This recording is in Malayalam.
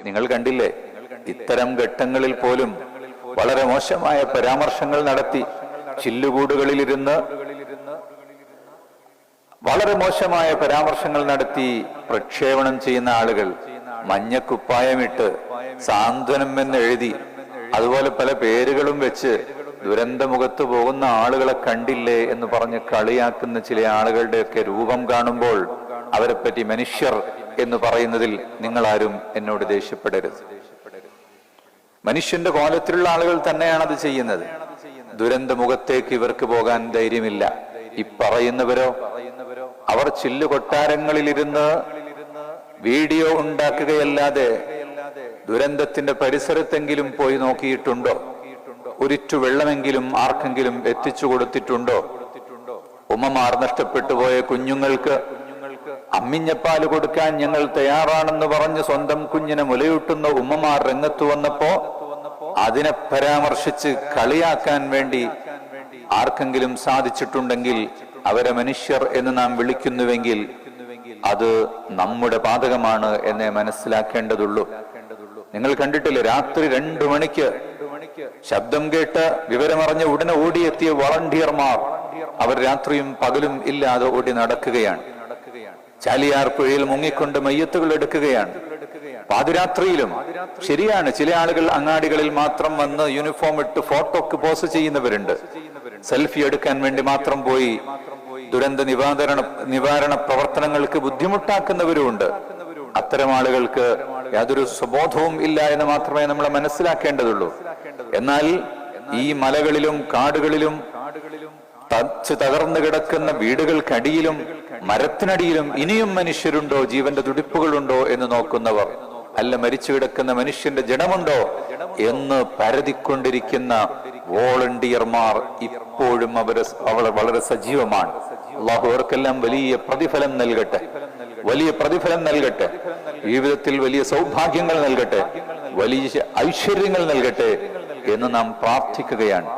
നിങ്ങൾ കണ്ടില്ലേ, ഇത്തരം ഘട്ടങ്ങളിൽ പോലും വളരെ മോശമായ പരാമർശങ്ങൾ നടത്തി, ചില്ലുകൂടുകളിലിരുന്ന് വളരെ മോശമായ പരാമർശങ്ങൾ നടത്തി പ്രക്ഷേപണം ചെയ്യുന്ന ആളുകൾ മഞ്ഞക്കുപ്പായമിട്ട് സാന്ത്വനം എന്നെഴുതി അതുപോലെ പല പേരുകളും വെച്ച് ദുരന്തമുഖത്ത് പോകുന്ന ആളുകളെ കണ്ടില്ലേ എന്ന് പറഞ്ഞ് കളിയാക്കുന്ന ചില ആളുകളുടെയൊക്കെ രൂപം കാണുമ്പോൾ അവരെപ്പറ്റി മനുഷ്യർ എന്ന് പറയുന്നതിൽ നിങ്ങളാരും എന്നോട് ദേഷ്യപ്പെടരുത്. മനുഷ്യന്റെ കോലത്തിലുള്ള ആളുകൾ തന്നെയാണ് അത് ചെയ്യുന്നത്. ദുരന്തമുഖത്തേക്ക് ഇവർക്ക് പോകാൻ ധൈര്യമില്ല. ഈ പറയുന്നവരോ അവർ ചില്ലു കൊട്ടാരങ്ങളിലിരുന്ന് വീഡിയോ ഉണ്ടാക്കുകയല്ലാതെ ദുരന്തത്തിന്റെ പരിസരത്തെങ്കിലും പോയി നോക്കിയിട്ടുണ്ടോ? ഒരിറ്റു വെള്ളമെങ്കിലും ആർക്കെങ്കിലും എത്തിച്ചു കൊടുത്തിട്ടുണ്ടോ? ഉമ്മമാർ നഷ്ടപ്പെട്ടു പോയ കുഞ്ഞുങ്ങൾക്ക് അമ്മിഞ്ഞപ്പാല് കൊടുക്കാൻ ഞങ്ങൾ തയ്യാറാണെന്ന് പറഞ്ഞ് സ്വന്തം കുഞ്ഞിനെ മുലയൂട്ടുന്ന ഉമ്മമാർ രംഗത്ത് വന്നപ്പോ അതിനെ പരാമർശിച്ച് കളിയാക്കാൻ വേണ്ടി ആർക്കെങ്കിലും സാധിച്ചിട്ടുണ്ടെങ്കിൽ അവരെ മനുഷ്യർ എന്ന് നാം വിളിക്കുന്നുവെങ്കിൽ അത് നമ്മുടെ പാതകമാണ് എന്നേ മനസ്സിലാക്കേണ്ടതുള്ളൂ. നിങ്ങൾ കണ്ടിട്ടില്ലേ, രാത്രി 2 മണിക്ക് ശബ്ദം കേട്ട് വിവരമറിഞ്ഞ് ഉടനെ ഓടിയെത്തിയ വളണ്ടിയർമാർ അവർ രാത്രിയും പകലും ഇല്ലാതെ ഓടി നടക്കുകയാണ്. ചാലിയാർ പുഴയിൽ മുങ്ങിക്കൊണ്ട് മയ്യത്തുകൾ എടുക്കുകയാണ് പാതിരാത്രിയിലും. ശരിയാണ്, ചില ആളുകൾ അങ്ങാടികളിൽ മാത്രം വന്ന് യൂണിഫോം ഇട്ട് ഫോട്ടോക്ക് പോസ് ചെയ്യുന്നവരുണ്ട്. സെൽഫി എടുക്കാൻ വേണ്ടി മാത്രം പോയി ദുരന്ത നിവാരണ പ്രവർത്തനങ്ങൾക്ക് ബുദ്ധിമുട്ടാക്കുന്നവരുമുണ്ട്. അത്തരം ആളുകൾക്ക് യാതൊരു സ്വബോധവും ഇല്ല എന്ന് മാത്രമേ നമ്മൾ മനസ്സിലാക്കേണ്ടതുള്ളൂ. എന്നാൽ ഈ മലകളിലും കാടുകളിലും തകർന്നു കിടക്കുന്ന വീടുകൾക്കടിയിലും മരത്തിനടിയിലും ഇനിയും മനുഷ്യരുണ്ടോ, ജീവന്റെ തുടിപ്പുകളുണ്ടോ എന്ന് നോക്കുന്നവർ, അല്ല മരിച്ചു കിടക്കുന്ന മനുഷ്യന്റെ ജഡമുണ്ടോ എന്ന് പരതിക്കൊണ്ടിരിക്കുന്ന വോളണ്ടിയർമാർ ഇപ്പോഴും അവർ വളരെ സജീവമാണ്. അള്ളാഹു അവർക്കെല്ലാം വലിയ പ്രതിഫലം നൽകട്ടെ, വലിയ പ്രതിഫലം നൽകട്ടെ, ജീവിതത്തിൽ വലിയ സൗഭാഗ്യങ്ങൾ നൽകട്ടെ, വലിയ ഐശ്വര്യങ്ങൾ നൽകട്ടെ എന്ന് നാം പ്രാർത്ഥിക്കുകയാണ്.